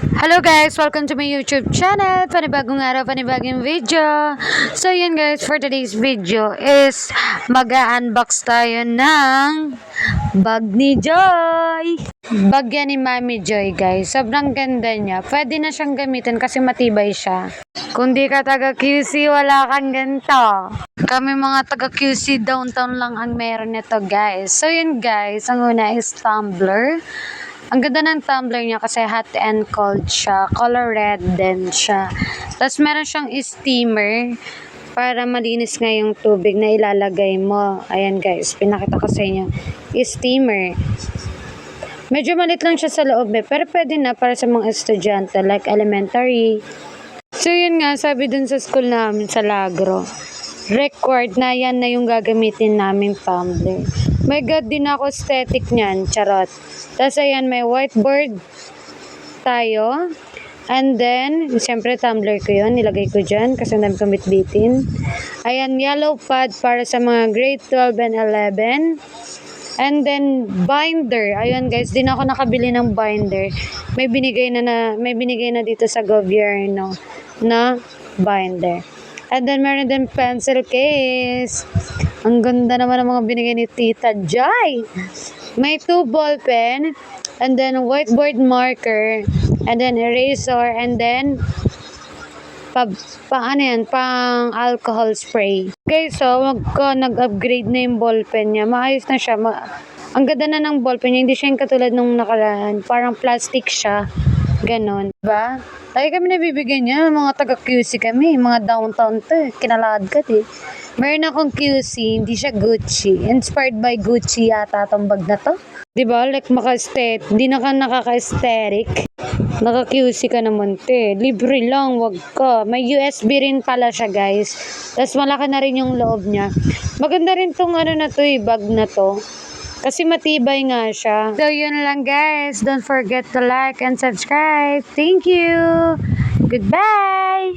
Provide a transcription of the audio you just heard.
Hello guys! Welcome to my YouTube channel. Panibagong araw, panibagong video. So yun guys, for today's video is mag-unbox tayo ng bag ni Joy. Bag yan ni Mami Joy guys. Sobrang ganda niya. Pwede na siyang gamitin kasi matibay siya. Kung di ka taga QC, wala kang ganito. Kami mga taga QC downtown lang ang meron nito guys. So yun guys, ang una is tumbler. Ang ganda ng tumbler niya kasi hot and cold siya. Color red din siya. Tapos meron siyang steamer para malinis nga yung tubig na ilalagay mo. Ayan guys, pinakita ko sa inyo. Steamer. Medyo malit lang siya sa loob pero pwede na para sa mga estudyante like elementary. So yun nga, sabi dun sa school namin sa Lagro, required na yan na yung gagamitin namin tumbler. May god din ako aesthetic niyan, charot. Tapos ayan, may whiteboard tayo. And then, siyempre tumbler ko yun, nilagay ko dyan kasi ang dami kong bitbitin. Ayan, yellow pad para sa mga grade 12 and 11. And then, binder. Ayun guys, din ako nakabili ng binder. May binigay na dito sa gobyerno na binder. And then, meron din pencil case. Ang ganda naman ng mga binigay ni Tita Joy. May 2 ball pen, and then whiteboard marker, and then eraser, and then pang alcohol spray. Okay, so nag-upgrade na yung ball pen niya. Maayos na siya. Ang ganda na ng ball pen niya. Hindi siya yung katulad nung nakaraan. Parang plastic siya. Ganon. Diba? Lagi kami nabibigyan niya. Mga taga-QC kami. Mga downtown to. Kinalad ka eh. Meron akong QC, hindi siya Gucci. Inspired by Gucci yata itong bag na to. Diba? Like hindi na ka nakaka-aesthetic. Naka-QC ka naman te. Libre lang, wag ka. May USB rin pala siya guys. Tapos malaki na rin yung loob niya. Maganda rin tong bag na to. Kasi matibay nga siya. So yun lang guys. Don't forget to like and subscribe. Thank you. Goodbye.